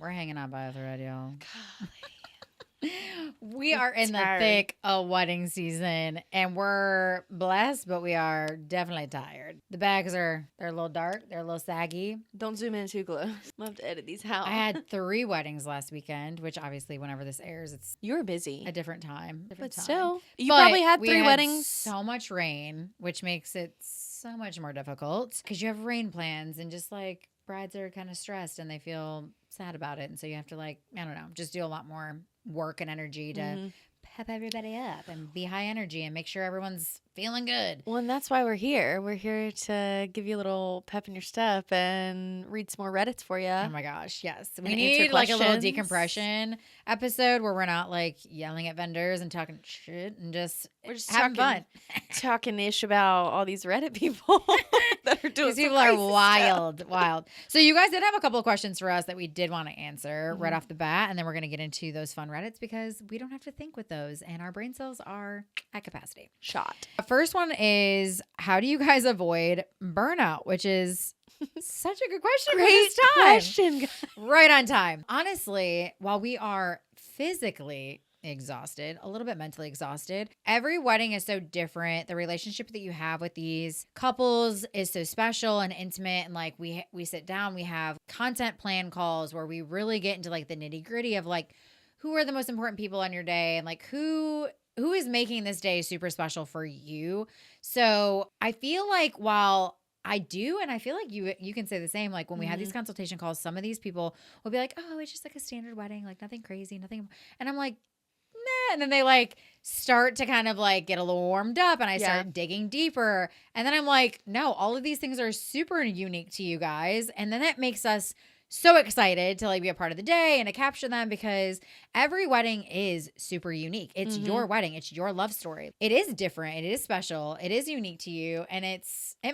We're hanging on by a thread, y'all. Golly. We are in the tired. thick of wedding season, and we're blessed, but we are definitely tired. The bags they're a little dark. They're a little saggy. Don't zoom in too close. I'll have to edit these out. I had 3 weddings last weekend, which obviously whenever this airs, it's You were busy. a different time. But still, you But probably had we 3 weddings. So much rain, which makes it so much more difficult because you have rain plans and just like brides are kind of stressed and they feel sad about it. And so you have to like, I don't know, just do a lot more work and energy to pep everybody up and be high energy and make sure everyone's feeling good. Well, and that's why we're here. We're here to give you a little pep in your step and read some more Reddits for you. Oh my gosh, yes. We And need answer like a little questions. decompression episode where we're not like yelling at vendors and talking shit and just We're just having fun. talking ish about all these Reddit people that are doing These some people are crazy stuff. wild. So you guys did have a couple of questions for us that we did want to answer right Mhm. off the bat, and then we're going to get into those fun Reddits because we don't have to think with those, and our brain cells are at capacity. Shot. The first one is, how do you guys avoid burnout? Which is such a good question. Great for this time. question. Right on time. Honestly, while we are physically exhausted, a little bit mentally exhausted, every wedding is so different. The relationship that you have with these couples is so special and intimate. And like we sit down, we have content plan calls where we really get into like the nitty gritty of like who are the most important people on your day and like who is making this day super special for you. So I feel like while I do, and I feel like you can say the same. Like when we have these consultation calls, some of these people will be like, "Oh, it's just like a standard wedding, like nothing crazy, nothing." And I'm like, "Nah." And then they like start to kind of like get a little warmed up, and I start digging deeper. And then I'm like, "No, all of these things are super unique to you guys." And then that makes us so excited to like be a part of the day and to capture them because every wedding is super unique. It's your wedding. It's your love story. It is different. It is special. It is unique to you. And it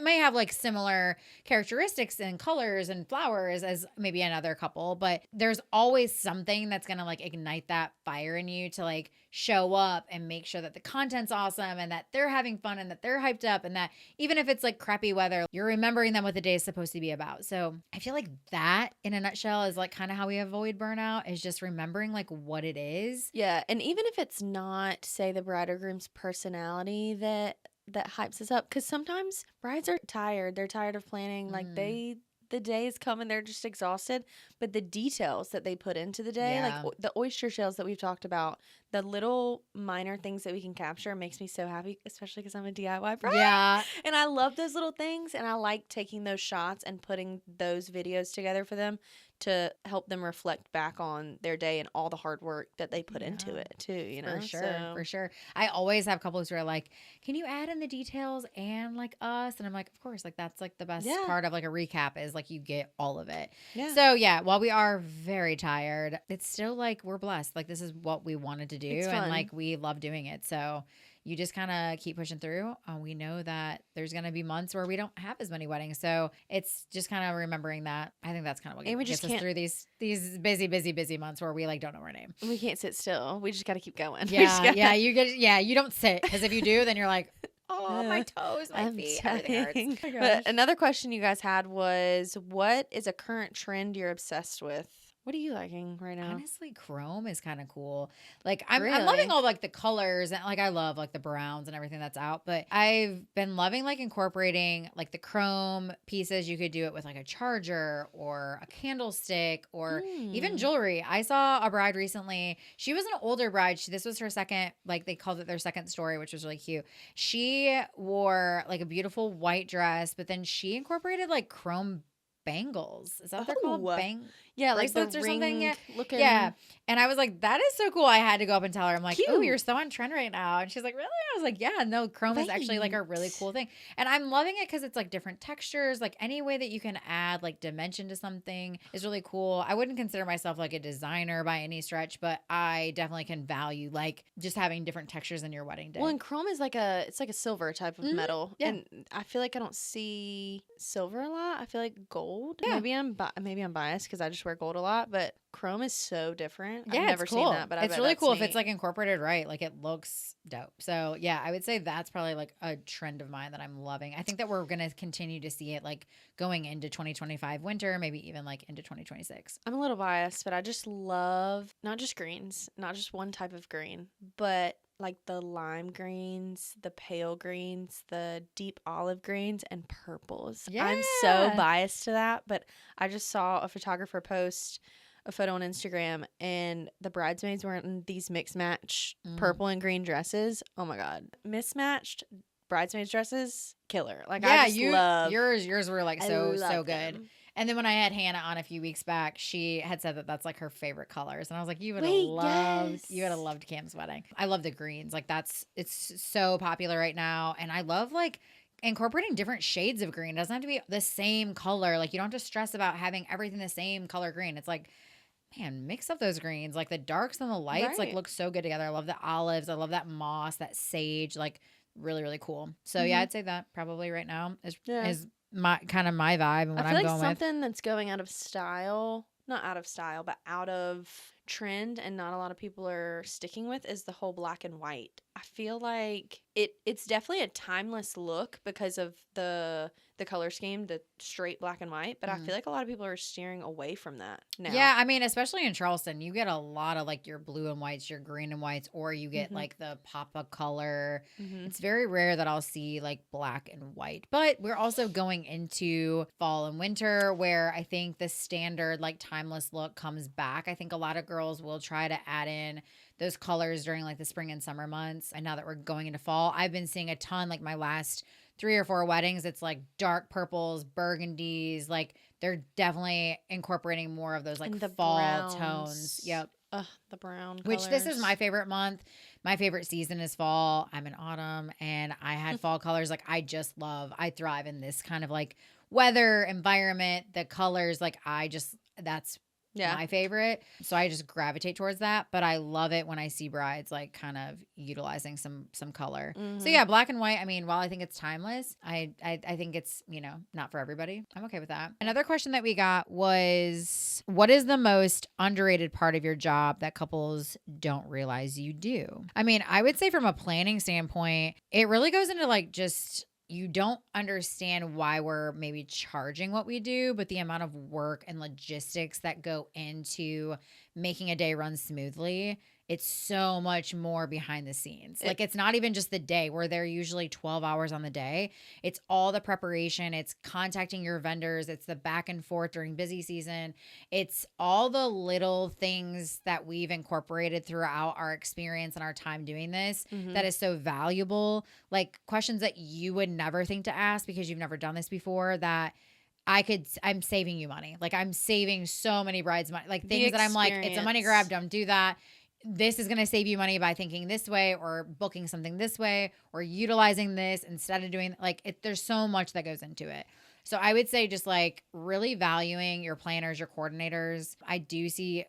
may have like similar characteristics and colors and flowers as maybe another couple, but there's always something that's going to like ignite that fire in you to like show up and make sure that the content's awesome and that they're having fun and that they're hyped up and that even if it's like crappy weather, you're remembering them what the day is supposed to be about. So I feel like that in a nutshell is like kind of how we avoid burnout is just remembering like what it is. Yeah, and even if it's not, say, the bride or groom's personality that hypes us up, because sometimes brides are tired. They're tired of planning. Like the days come and they're just exhausted. But the details that they put into the day, Yeah. like the oyster shells that we've talked about, the little minor things that we can capture makes me so happy, especially because I'm a DIY bride. Yeah. And I love those little things, and I like taking those shots and putting those videos together for them to help them reflect back on their day and all the hard work that they put into it too, you know? For sure. I always have couples who are like, can you add in the details and like us? And I'm like, of course, like that's like the best part of like a recap is like you get all of it. Yeah. So yeah, while we are very tired, it's still like we're blessed. Like this is what we wanted to do It's and fun. like we love doing it. So you just kind of keep pushing through. We know that there's going to be months where we don't have as many weddings. So it's just kind of remembering that. I think that's kind of what And we gets just us can't- through these busy months where we like don't know our name. We can't sit still. We just got to keep going. We Yeah, just gotta- you don't sit because if you do, then you're like, oh, my toes, my I'm feet, everything hurts. dying. Oh my gosh. But another question you guys had was, what is a current trend you're obsessed with? What are you liking right now? Honestly, chrome is kind of cool. Like I'm Really? loving all like the colors and like I love like the browns and everything that's out. But I've been loving like incorporating like the chrome pieces. You could do it with like a charger or a candlestick or even jewelry. I saw a bride recently. She was an older bride. This was her second, like they called it their second story, which was really cute. She wore like a beautiful white dress, but then she incorporated like chrome bangles. Is that what they're called? Yeah, like the bracelets or something. ring looking. Yeah. And I was like, that is so cool. I had to go up and tell her. I'm like, oh, Cute. you're so on trend right now. And she's like, really? I was like, yeah, no, chrome is actually like a really cool thing. And I'm loving it because it's like different textures. Like any way that you can add like dimension to something is really cool. I wouldn't consider myself like a designer by any stretch, but I definitely can value like just having different textures in your wedding day. Well, and chrome is like it's like a silver type of metal. Yeah. And I feel like I don't see silver a lot. I feel like gold. Yeah. Maybe I'm biased because I just wear gold a lot, but chrome is so different. Yeah, I've never it's cool. seen that, but I It's bet really that's cool if neat. it's like incorporated right. Like it looks dope. So yeah, I would say that's probably like a trend of mine that I'm loving. I think that we're gonna continue to see it like going into 2025 winter, maybe even like into 2026. I'm a little biased, but I just love not just greens, not just one type of green, but like the lime greens, the pale greens, the deep olive greens, and purples. I'm so Yeah. biased to that, but I just saw a photographer post a photo on Instagram, and the bridesmaids were in these mixed match purple and green dresses. Oh my God. Mismatched bridesmaids dresses, killer. Like I Yeah, just love yours were like I so love good. them. And then when I had Hannah on a few weeks back, she had said that that's like her favorite colors, and I was like, you would have Wait, yes. loved Cam's wedding. I love the greens, like it's so popular right now, and I love like incorporating different shades of green. It doesn't have to be the same color. Like you don't have to stress about having everything the same color green. It's like, man, mix up those greens, like the darks and the lights, like Right. look so good together. I love the olives. I love that moss, that sage, like really, really cool. So yeah, Mhm. I'd say that probably right now Yeah. is my kind of my vibe and I what feel I'm like going with. something that's going out of style, not out of style, but out of trend and not a lot of people are sticking with is the whole black and white. I feel like it's definitely a timeless look because of the color scheme, the straight black and white, but I feel like a lot of people are steering away from that now. Yeah, I mean, especially in Charleston, you get a lot of like your blue and whites, your green and whites, or you get like the pop up color. It's very rare that I'll see like black and white, but we're also going into fall and winter where I think the standard like timeless look comes back. I think a lot of girls will try to add in those colors during like the spring and summer months. And now that we're going into fall, I've been seeing a ton, like my last 3 or 4 weddings, it's like dark purples, burgundies, like they're definitely incorporating more of those like And the fall browns. tones. Yep. Ugh, the brown Which this is colors. my favorite month. My favorite season is fall. I'm in autumn and I had fall colors. Like I just love, I thrive in this kind of like weather environment, the colors, like that's Yeah. my favorite. So I just gravitate towards that. But I love it when I see brides like kind of utilizing some color. So yeah, black and white. I mean, while I think it's timeless, I think it's, not for everybody. I'm okay with that. Another question that we got was, what is the most underrated part of your job that couples don't realize you do? I mean, I would say from a planning standpoint, it really goes into like just you don't understand why we're maybe charging what we do, but the amount of work and logistics that go into making a day run smoothly. It's so much more behind the scenes. Like it's not even just the day. We're there usually 12 hours on the day. It's all the preparation. It's contacting your vendors. It's the back and forth during busy season. It's all the little things that we've incorporated throughout our experience and our time doing this that is so valuable. Like questions that you would never think to ask because you've never done this before that I'm saving you money. Like I'm saving so many brides money. Like things that I'm like, it's a money grab. Don't do that. This is going to save you money by thinking this way or booking something this way or utilizing this instead of doing there's so much that goes into it. So I would say just like really valuing your planners, your coordinators. I do see,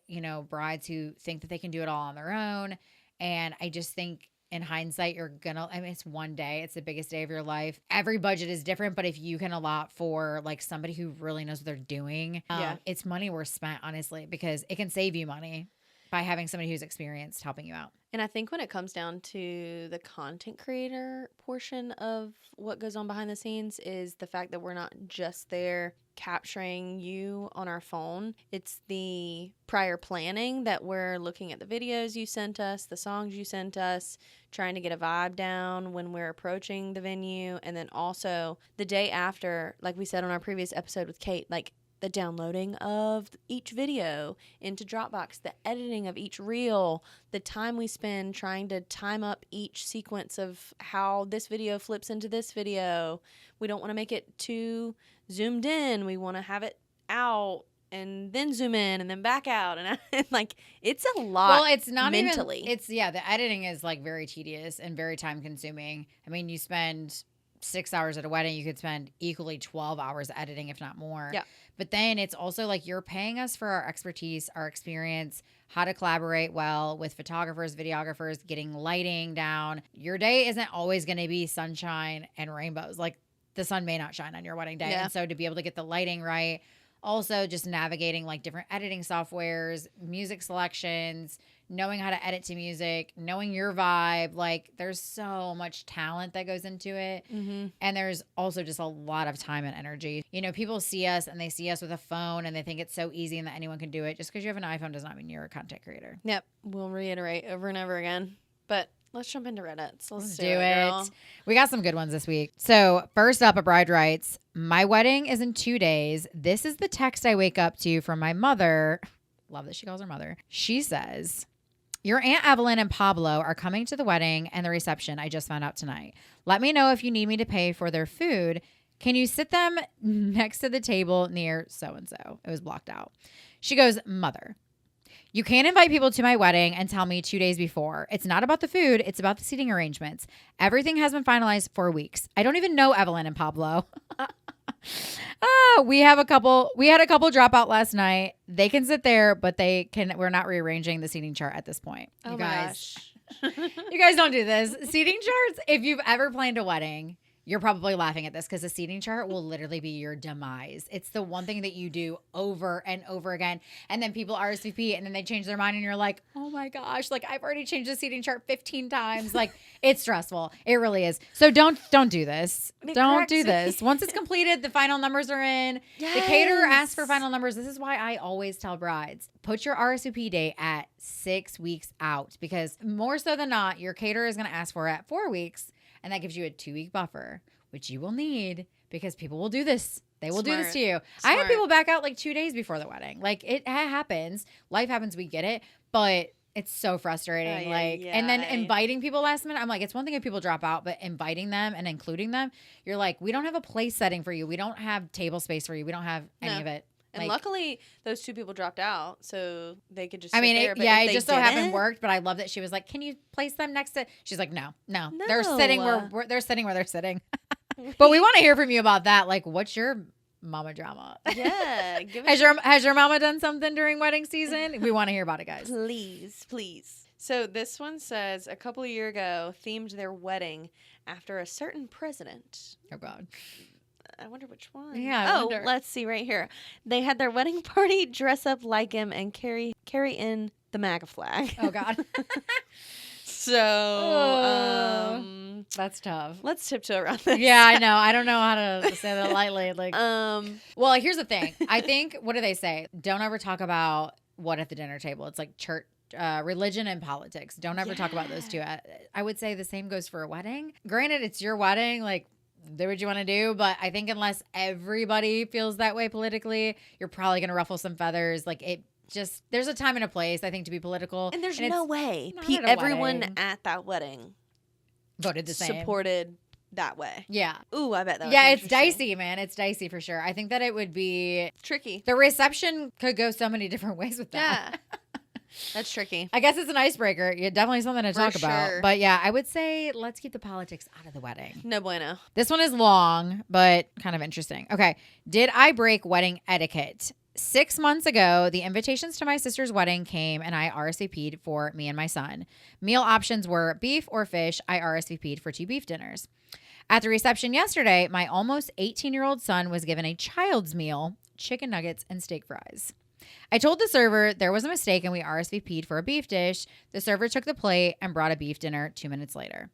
brides who think that they can do it all on their own. And I just think in hindsight, it's one day. It's the biggest day of your life. Every budget is different, but if you can allot for like somebody who really knows what they're doing, it's money worth spent, honestly, because it can save you money by having somebody who's experienced helping you out. And I think when it comes down to the content creator portion of what goes on behind the scenes is the fact that we're not just there capturing you on our phone. It's the prior planning that we're looking at the videos you sent us, the songs you sent us, trying to get a vibe down when we're approaching the venue. And then also the day after, like we said on our previous episode with Kate, like the downloading of each video into Dropbox, the editing of each reel, the time we spend trying to time up each sequence of how this video flips into this video. We don't want to make it too zoomed in. We want to have it out and then zoom in and then back out. And like, it's a lot. Well, it's not mentally. The editing is like very tedious and very time consuming. I mean, you spend 6 hours at a wedding, you could spend equally 12 hours editing, if not more. Yeah. But then it's also like you're paying us for our expertise, our experience, how to collaborate well with photographers, videographers, getting lighting down. Your day isn't always going to be sunshine and rainbows. Like the sun may not shine on your wedding day. Yeah. And so to be able to get the lighting right, Also, just navigating like different editing softwares, music selections, knowing how to edit to music, knowing your vibe. Like, there's so much talent that goes into it. And there's also just a lot of time and energy. You know, people see us and they see us with a phone and they think it's so easy and that anyone can do it. Just because you have an iPhone does not mean you're a content creator. Yep. We'll reiterate over and over again. But let's jump into Reddit. So let's do it. Girl. We got some good ones this week. So first up, a bride writes, my wedding is in 2 days. This is the text I wake up to from my mother. Love that she calls her mother. She says, your Aunt Evelyn and Pablo are coming to the wedding and the reception. I just found out tonight. Let me know if you need me to pay for their food. Can you sit them next to the table near so-and-so? It was blocked out. She goes, mother, you can't invite people to my wedding and tell me 2 days before. It's not about the food. It's about the seating arrangements. Everything has been finalized for weeks. I don't even know Evelyn and Pablo. We had a couple drop out last night. They can sit there, but we're not rearranging the seating chart at this point. Oh you my guys, gosh. you guys don't do this. Seating charts, if you've ever planned a wedding, you're probably laughing at this because the seating chart will literally be your demise. It's the one thing that you do over and over again. And then people RSVP and then they change their mind and you're like, oh my gosh, like I've already changed the seating chart 15 times. Like it's stressful. It really is. So don't do this. Don't do this. Once it's completed, the final numbers are in. Yes. The caterer asks for final numbers. This is why I always tell brides, put your RSVP date at 6 weeks out because more so than not, your caterer is going to ask for it at 4 weeks. And that gives you a 2-week buffer, which you will need because people will do this. They will do this to you. I had people back out like 2 days before the wedding. Like it happens. Life happens. We get it. But it's so frustrating. And then inviting people last minute. I'm like, it's one thing if people drop out, but inviting them and including them, you're like, we don't have a place setting for you. We don't have table space for you. We don't have any of it. And luckily, those 2 people dropped out, so they could just. It just so happened worked. But I love that she was like, "Can you place them next to?" She's like, "No, they're sitting where they're sitting." But we want to hear from you about that. Like, what's your mama drama? Yeah, has your mama done something during wedding season? We want to hear about it, guys. Please. So this one says a couple of years ago, themed their wedding after a certain president. Oh God. I wonder which one. Yeah. Let's see right here. They had their wedding party dress up like him and carry in the MAGA flag. Oh God. So that's tough. Let's tiptoe around this. Yeah, I know. I don't know how to say that lightly. Like, well, here's the thing. I think what do they say? Don't ever talk about what at the dinner table. It's like church. Religion and politics. Don't ever talk about those two. I would say the same goes for a wedding. Granted, it's your wedding. Like, do what you want to do, but I think unless everybody feels that way politically, you're probably going to ruffle some feathers. Like there's a time and a place, I think, to be political. And there's no way everyone at that wedding voted the same, supported that way. Yeah. Ooh, I bet that was it's dicey, man. It's dicey for sure. I think that it would be tricky. The reception could go so many different ways with that. Yeah. That's tricky. I guess it's an icebreaker. Yeah, definitely something to talk about. But yeah, I would say let's keep the politics out of the wedding. No bueno. This one is long, but kind of interesting. Okay. Did I break wedding etiquette? 6 months ago, the invitations to my sister's wedding came and I RSVP'd for me and my son. Meal options were beef or fish. I RSVP'd for 2 beef dinners. At the reception yesterday, my almost 18-year-old son was given a child's meal, chicken nuggets and steak fries. I told the server there was a mistake and we RSVP'd for a beef dish. The server took the plate and brought a beef dinner 2 minutes later.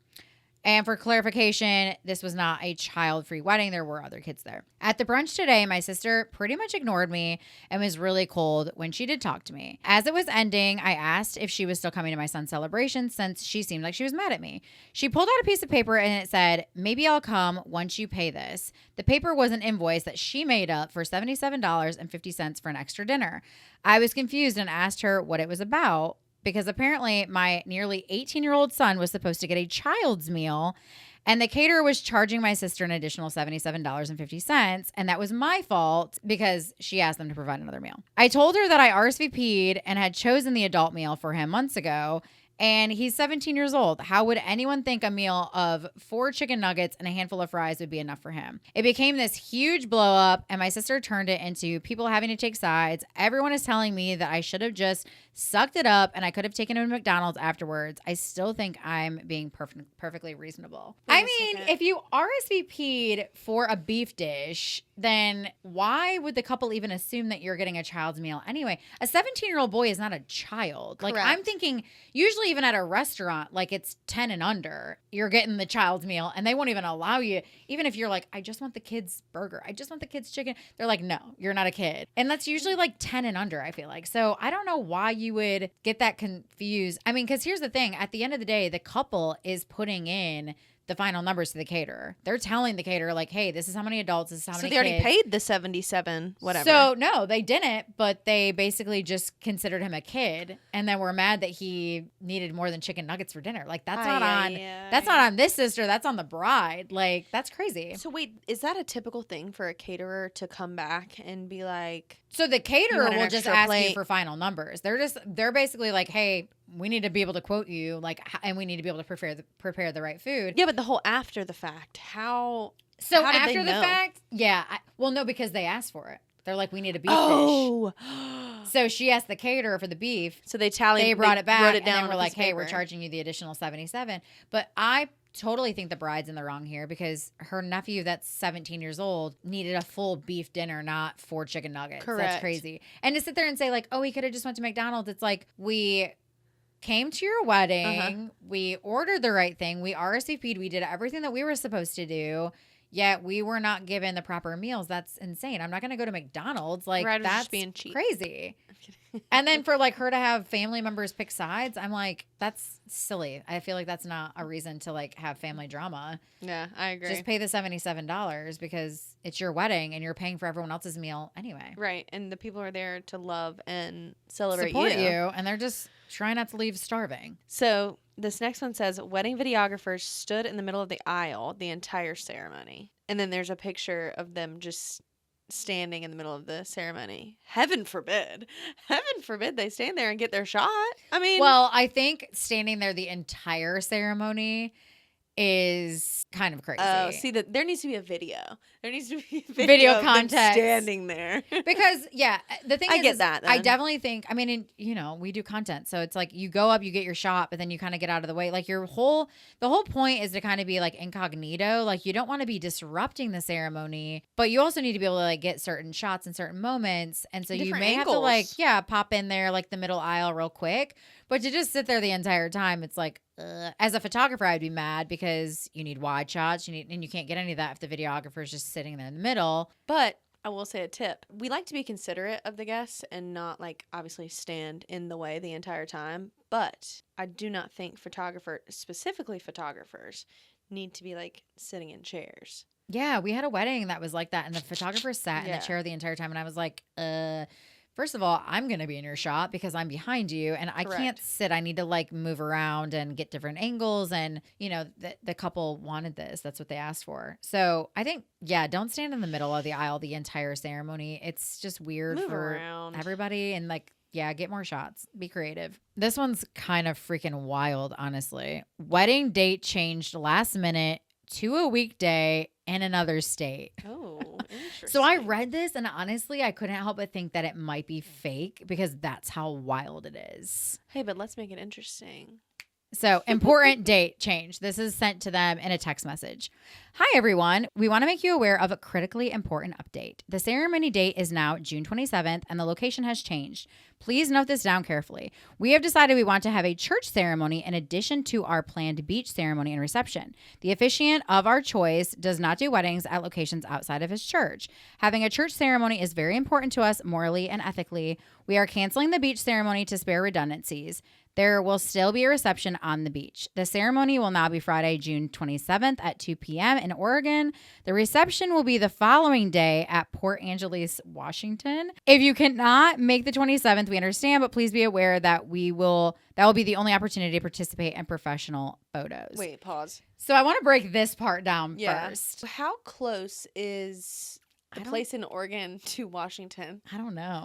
And for clarification, this was not a child-free wedding. There were other kids there. At the brunch today, my sister pretty much ignored me and was really cold when she did talk to me. As it was ending, I asked if she was still coming to my son's celebration since she seemed like she was mad at me. She pulled out a piece of paper and it said, maybe I'll come once you pay this. The paper was an invoice that she made up for $77.50 for an extra dinner. I was confused and asked her what it was about, because apparently my nearly 18-year-old son was supposed to get a child's meal and the caterer was charging my sister an additional $77.50, and that was my fault because she asked them to provide another meal. I told her that I RSVP'd and had chosen the adult meal for him months ago, And he's 17 years old. How would anyone think a meal of 4 chicken nuggets and a handful of fries would be enough for him? It became this huge blow up, and my sister turned it into people having to take sides. Everyone is telling me that I should have just sucked it up and I could have taken him to McDonald's afterwards. I still think I'm being perfectly reasonable. I mean, if you RSVP'd for a beef dish, then why would the couple even assume that you're getting a child's meal anyway? A 17-year-old boy is not a child. Like, Correct. I'm thinking usually even at a restaurant, like it's 10 and under, you're getting the child's meal and they won't even allow you. Even if you're like, I just want the kid's burger. I just want the kid's chicken. They're like, no, you're not a kid. And that's usually like 10 and under, I feel like. So I don't know why you would get that confused. I mean, because here's the thing. At the end of the day, the couple is putting in the final numbers to the caterer. They're telling the caterer, like, hey, this is how many adults, this is how many kids. So they already paid the 77, whatever. So no, they didn't, but they basically just considered him a kid and then were mad that he needed more than chicken nuggets for dinner. Like, that's not on this sister, that's on the bride. Like, that's crazy. So wait, is that a typical thing for a caterer to come back and be like, so the caterer will just ask plate? you for final numbers. They're basically like, hey, we need to be able to quote you, like, and we need to be able to prepare the right food. Yeah, but the whole after the fact, how? So how did after they the know? fact, yeah, well, no, because they asked for it. They're like, we need a beef dish. So she asked the caterer for the beef. So they tallied. They brought it back, wrote it down and then we're on a like, piece of hey, we're paper. charging you the additional 77. But I totally think the bride's in the wrong here because her nephew that's 17 years old needed a full beef dinner, not 4 chicken nuggets. Correct. That's crazy. And to sit there and say like, oh, he could have just went to McDonald's. It's like, we came to your wedding. We ordered the right thing. We RSVP'd. We did everything that we were supposed to do. Yet we were not given the proper meals. That's insane. I'm not going to go to McDonald's. Like, Riders that's just being cheap. crazy. And then for like her to have family members pick sides, I'm like, that's silly. I feel like that's not a reason to like have family drama. Yeah, I agree. Just pay the $77 because it's your wedding and you're paying for everyone else's meal anyway. Right, and the people are there to love and celebrate Support you, and they're just trying not to leave starving. So this next one says, wedding videographers stood in the middle of the aisle the entire ceremony. And then there's a picture of them just standing in the middle of the ceremony. Heaven forbid. Heaven forbid they stand there and get their shot. I mean, well, I think standing there the entire ceremony is kind of crazy. Oh, see, there needs to be a video. There needs to be video of them context standing there. Because yeah, the thing I is, get that. I then. definitely think. I mean, we do content, so it's like you go up, you get your shot, but then you kind of get out of the way. Like the whole point is to kind of be like incognito. Like you don't want to be disrupting the ceremony, but you also need to be able to like get certain shots in certain moments, and so you Different may angles. have to like pop in there like the middle aisle real quick. But to just sit there the entire time, it's like, as a photographer, I'd be mad because you need wide shots, and you can't get any of that if the videographer is just sitting there in the middle. But I will say a tip. We like to be considerate of the guests and not like obviously stand in the way the entire time. But I do not think specifically photographers, need to be like sitting in chairs. Yeah, we had a wedding that was like that, and the photographer sat in Yeah. the chair the entire time, and I was like, first of all, I'm going to be in your shot because I'm behind you and I Correct. can't sit. I need to like move around and get different angles. And, the couple wanted this. That's what they asked for. So I think, don't stand in the middle of the aisle the entire ceremony. It's just weird Move for around. everybody. And like, get more shots. Be creative. This one's kind of freaking wild, honestly. Wedding date changed last minute to a weekday in another state. Oh, interesting. So I read this and honestly, I couldn't help but think that it might be fake because that's how wild it is. Hey, but let's make it interesting. So, important date change. This is sent to them in a text message. Hi, everyone. We want to make you aware of a critically important update. The ceremony date is now June 27th, and the location has changed. Please note this down carefully. We have decided we want to have a church ceremony in addition to our planned beach ceremony and reception. The officiant of our choice does not do weddings at locations outside of his church. Having a church ceremony is very important to us morally and ethically. We are canceling the beach ceremony to spare redundancies. There will still be a reception on the beach. The ceremony will now be Friday, June 27th at 2 p.m. in Oregon. The reception will be the following day at Port Angeles, Washington. If you cannot make the 27th, we understand, but please be aware that that will be the only opportunity to participate in professional photos. Wait, pause. So I want to break this part down first. How close is The place in Oregon to Washington. I don't know.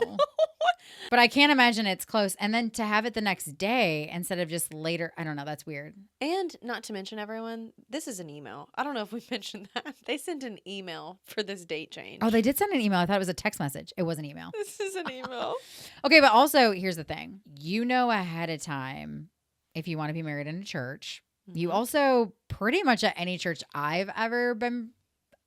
But I can't imagine it's close. And then to have it the next day instead of just later. I don't know. That's weird. And not to mention, everyone, this is an email. I don't know if we mentioned that. They sent an email for this date change. Oh, they did send an email. I thought it was a text message. It was an email. This is an email. Okay, but also here's the thing. You know ahead of time if you want to be married in a church. You also pretty much at any church I've ever been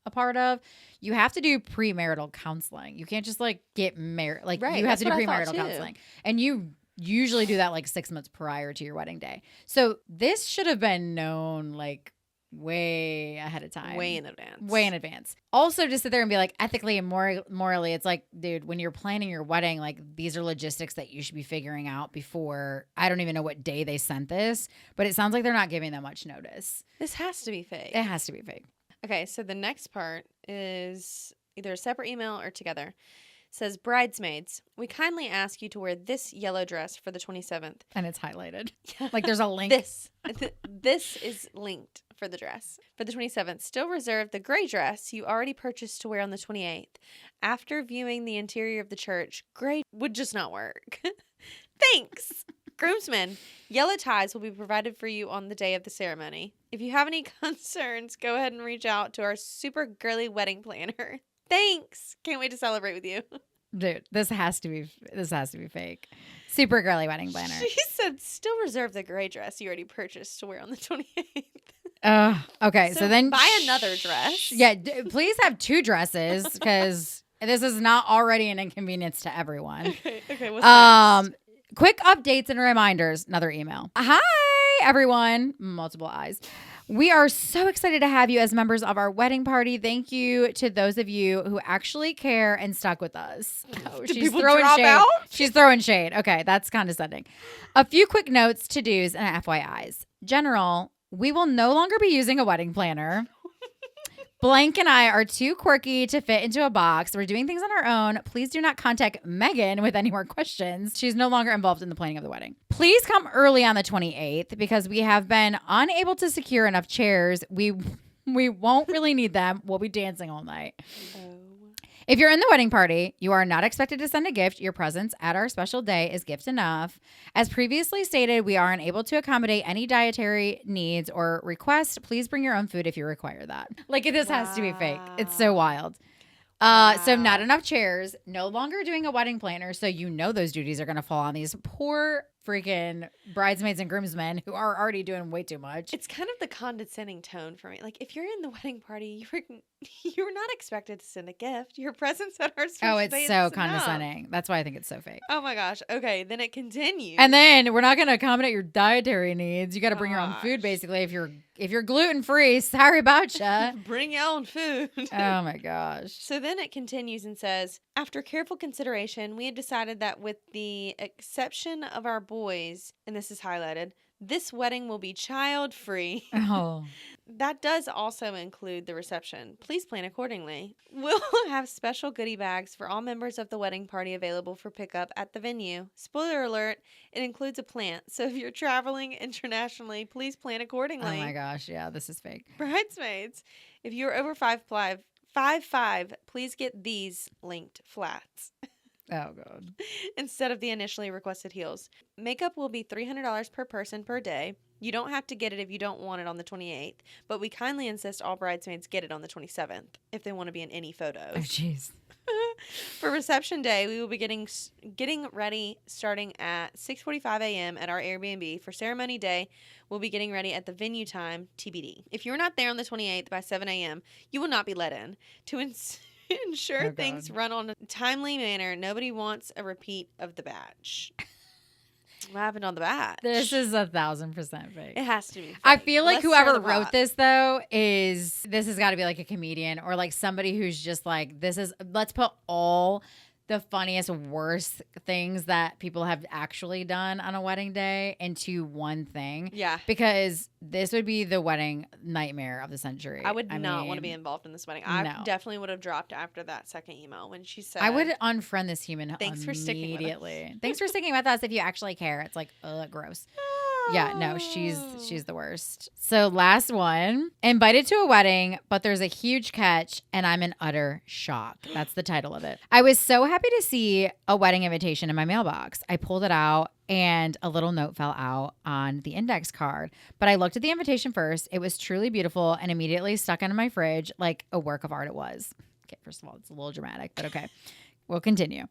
a part of, you have to do premarital counseling. You can't just like get married. Like you have to do premarital counseling. And you usually do that like 6 months prior to your wedding day. So this should have been known like way ahead of time. Way in advance. Way in advance. Also to sit there and be like ethically and morally, it's like, dude, when you're planning your wedding, like these are logistics that you should be figuring out before. I don't even know what day they sent this, but it sounds like they're not giving them much notice. This has to be fake. It has to be fake. Okay, so the next part is either a separate email or together. It says, bridesmaids, we kindly ask you to wear this yellow dress for the 27th. And it's highlighted. Like there's a link. This is linked for the dress. For the 27th, still reserve the gray dress you already purchased to wear on the 28th. After viewing the interior of the church, gray would just not work. Thanks. Groomsmen, yellow ties will be provided for you on the day of the ceremony. If you have any concerns, go ahead and reach out to our super girly wedding planner. Thanks. Can't wait to celebrate with you. Dude, this has to be fake. Super girly wedding planner. She said, still reserve the gray dress you already purchased to wear on the 28th. Okay, so then buy another dress. Yeah, please have 2 dresses because this is not already an inconvenience to everyone. Okay. What's next? Quick updates and reminders. Another email. Hi, everyone. Multiple eyes. We are so excited to have you as members of our wedding party. Thank you to those of you who actually care and stuck with us. Oh, she's throwing shade. Out? She's throwing shade. Okay, that's condescending. A few quick notes, to-dos, and FYIs. General, we will no longer be using a wedding planner. Blank and I are too quirky to fit into a box. We're doing things on our own. Please do not contact Megan with any more questions. She's no longer involved in the planning of the wedding. Please come early on the 28th because we have been unable to secure enough chairs. We won't really need them. We'll be dancing all night. If you're in the wedding party, you are not expected to send a gift. Your presence at our special day is gift enough. As previously stated, we are unable to accommodate any dietary needs or requests. Please bring your own food if you require that. Like, this has to be fake. It's so wild. So not enough chairs, no longer doing a wedding planner. So you know those duties are going to fall on these poor freaking bridesmaids and groomsmen who are already doing way too much. It's kind of the condescending tone for me. Like, if you're in the wedding party, you're not expected to send a gift. Your presence at our special it's day so is condescending. enough. That's why I think it's so fake. Oh my gosh. Okay, then it continues. And then we're not going to accommodate your dietary needs. You got to bring your own food, basically. If you're gluten free, sorry about ya. Bring your own food. Oh my gosh. So then it continues and says, after careful consideration, we have decided that with the exception of our boys, and this is highlighted, this wedding will be child free. Oh. That does also include the reception. Please plan accordingly. We'll have special goodie bags for all members of the wedding party available for pickup at the venue. Spoiler alert, it includes a plant. So if you're traveling internationally, please plan accordingly. Oh my gosh, yeah, this is fake. Bridesmaids, if you're over 5'5", please get these linked flats. Oh, God. Instead of the initially requested heels. Makeup will be $300 per person per day. You don't have to get it if you don't want it on the 28th, but we kindly insist all bridesmaids get it on the 27th if they want to be in any photos. Oh, jeez. For reception day, we will be getting ready starting at 6:45 a.m. at our Airbnb. For ceremony day, we'll be getting ready at the venue time, TBD. If you're not there on the 28th by 7 a.m., you will not be let in. To ensure things run on a timely manner, nobody wants a repeat of the batch. What happened on the batch? This is 1,000% fake. It has to be fake. I feel like whoever wrote this, though, this has got to be like a comedian or like somebody who's just like, let's put all the funniest, worst things that people have actually done on a wedding day into one thing. Yeah. Because this would be the wedding nightmare of the century. I would not want to be involved in this wedding. I definitely would have dropped after that second email when she said, I would unfriend this human Thanks for sticking with us. Thanks for sticking with us if you actually care. It's like, gross. Yeah, no, she's the worst. So last one, invited to a wedding, but there's a huge catch and I'm in utter shock. That's the title of it. I was so happy to see a wedding invitation in my mailbox. I pulled it out and a little note fell out on the index card. But I looked at the invitation first. It was truly beautiful and immediately stuck into my fridge like a work of art it was. Okay, first of all, it's a little dramatic, but okay. We'll continue.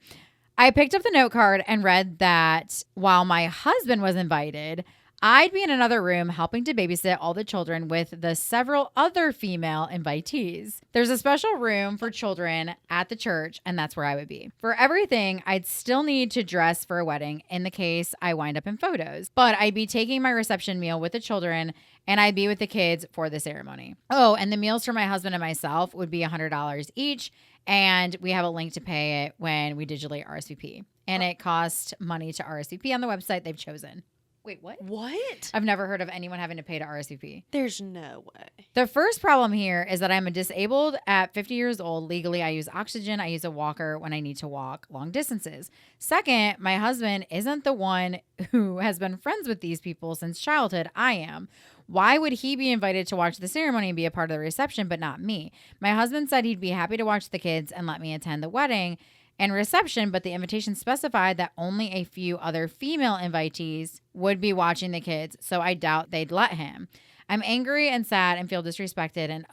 I picked up the note card and read that while my husband was invited, I'd be in another room helping to babysit all the children with the several other female invitees. There's a special room for children at the church, and that's where I would be. For everything, I'd still need to dress for a wedding in the case I wind up in photos. But I'd be taking my reception meal with the children, and I'd be with the kids for the ceremony. Oh, and the meals for my husband and myself would be $100 each, and we have a link to pay it when we digitally RSVP. And it costs money to RSVP on the website they've chosen. Wait, what? What? I've never heard of anyone having to pay to RSVP. There's no way. The first problem here is that I'm a disabled at 50 years old. Legally, I use oxygen. I use a walker when I need to walk long distances. Second, my husband isn't the one who has been friends with these people since childhood. I am. Why would he be invited to watch the ceremony and be a part of the reception, but not me? My husband said he'd be happy to watch the kids and let me attend the wedding and reception, but the invitation specified that only a few other female invitees would be watching the kids, so I doubt they'd let him. I'm angry and sad and feel disrespected and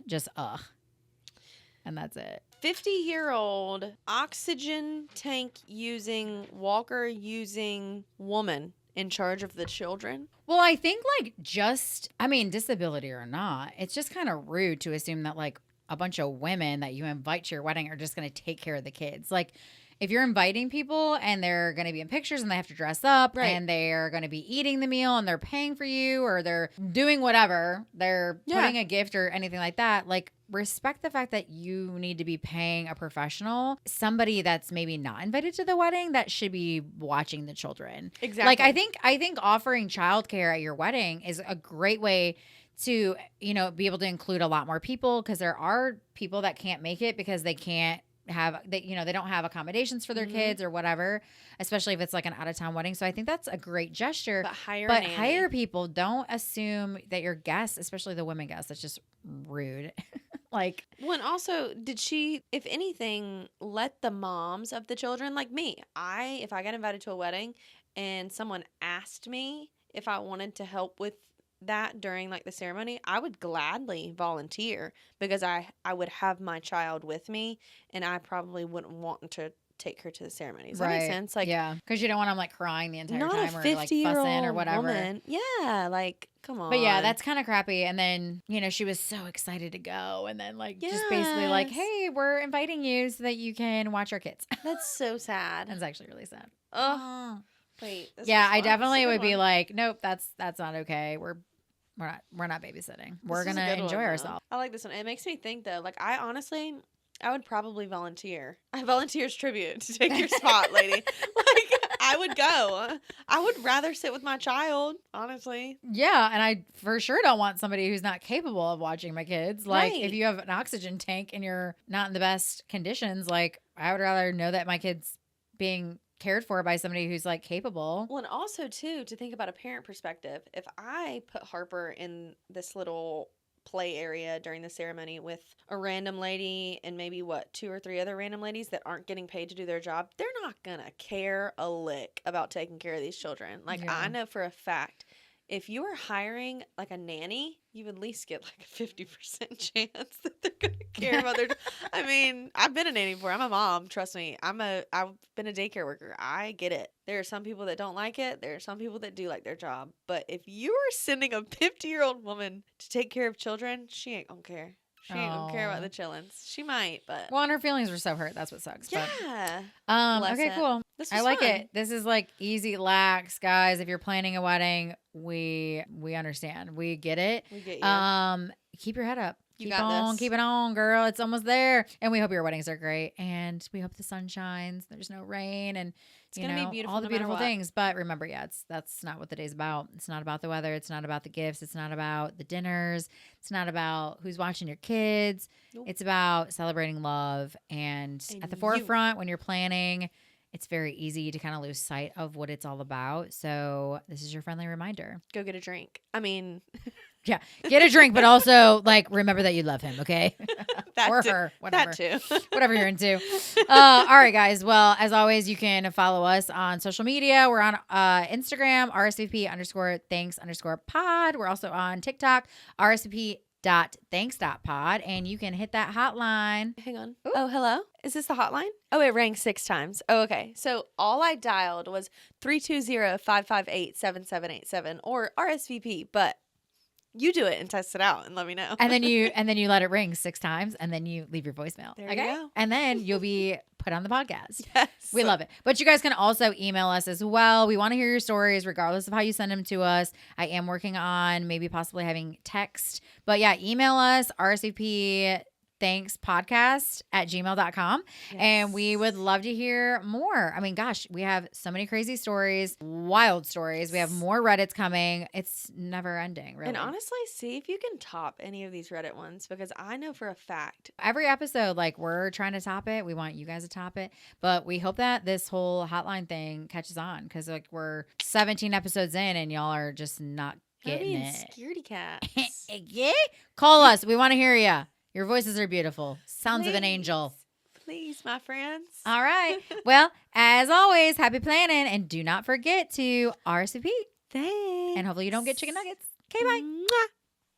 just ugh. And that's it. 50-year-old oxygen tank using, walker using woman in charge of the children. Well, I think disability or not, it's just kind of rude to assume that a bunch of women that you invite to your wedding are just going to take care of the kids. Like, if you're inviting people and they're going to be in pictures and they have to dress up and they're going to be eating the meal and they're paying for you or they're doing whatever, they're putting a gift or anything like that, respect the fact that you need to be paying a professional, somebody that's maybe not invited to the wedding that should be watching the children. Exactly. I think offering childcare at your wedding is a great way to, be able to include a lot more people, because there are people that can't make it because they can't have, they don't have accommodations for their kids or whatever, especially if it's like an out of town wedding. So I think that's a great gesture. But hire people. Don't assume that your guests, especially the women guests, that's just rude. Well, and also, did she, if anything, let the moms of the children, like me, if I got invited to a wedding and someone asked me if I wanted to help with that during the ceremony, I would gladly volunteer, because I would have my child with me and I probably wouldn't want to take her to the ceremony. Does that make sense? Yeah, because you don't want them crying the entire not time a or 50-year-old fussing or whatever. Woman. Yeah, come on. But yeah, that's kind of crappy. And then, she was so excited to go, and then just basically hey, we're inviting you so that you can watch our kids. That's so sad. That's actually really sad. Oh. Wait. Yeah, I definitely would be nope, that's not okay. We're not babysitting. We're gonna enjoy ourselves. I like this one. It makes me think though. I would probably volunteer. I volunteer as tribute to take your spot, lady. I would go. I would rather sit with my child, honestly. Yeah, and I for sure don't want somebody who's not capable of watching my kids. If you have an oxygen tank and you're not in the best conditions, I would rather know that my kid's being cared for by somebody who's capable. Well, and also too, to think about a parent perspective, if I put Harper in this little play area during the ceremony with a random lady and maybe 2 or 3 other random ladies that aren't getting paid to do their job, they're not gonna care a lick about taking care of these children. I know for a fact, if you are hiring a nanny, you at least get a 50% chance that they're going to care about their. I mean, I've been a nanny before. I'm a mom. Trust me. I've been a daycare worker. I get it. There are some people that don't like it. There are some people that do like their job. But if you are sending a 50-year-old woman to take care of children, she ain't gonna care. She ain't gonna care about the chillins. She might, but and her feelings were so hurt. That's what sucks. Yeah. Okay, cool. I like it. This is easy, lax, guys. If you're planning a wedding, we understand. We get it. We get you. Keep your head up. You got this. Keep it on, girl. It's almost there. And we hope your weddings are great. And we hope the sun shines. There's no rain. And it's going to be beautiful. All the beautiful things. But remember, that's not what the day's about. It's not about the weather. It's not about the gifts. It's not about the dinners. It's not about who's watching your kids. Nope. It's about celebrating love. And at the forefront when you're planning it's very easy to kind of lose sight of what it's all about. So this is your friendly reminder. Go get a drink. I mean, yeah, get a drink, but also like remember that you love him, okay? Or too. her, whatever. That too. Whatever you're into. All right, guys. Well, as always, you can follow us on social media. We're on Instagram, RSVP_thanks_pod. We're also on TikTok, RSVP.thanks.pod. And you can hit that hotline. Hang on. Ooh. Oh, hello? Is this the hotline? Oh, it rang 6 times. Oh, okay. So all I dialed was 320-558-7787 or RSVP, but you do it and test it out and let me know. And then you let it ring 6 times and then you leave your voicemail. There you go. And then you'll be put on the podcast. Yes. We love it. But you guys can also email us as well. We want to hear your stories regardless of how you send them to us. I am working on maybe possibly having text. But yeah, email us, RSVP thankspodcast@gmail.com. Yes. And we would love to hear more. I mean, gosh, we have so many crazy stories, wild stories. We have more Reddits coming. It's never ending, really. And honestly, see if you can top any of these Reddit ones because I know for a fact. Every episode, like we're trying to top it. We want you guys to top it. But we hope that this whole hotline thing catches on because like we're 17 episodes in and y'all are just not getting it. Scaredy cats. Yeah? Call us. We want to hear you. Your voices are beautiful. Sounds of an angel. Please, my friends. All right. Well, as always, happy planning. And do not forget to RSVP. Thanks. And hopefully you don't get chicken nuggets. Okay, bye. Mwah.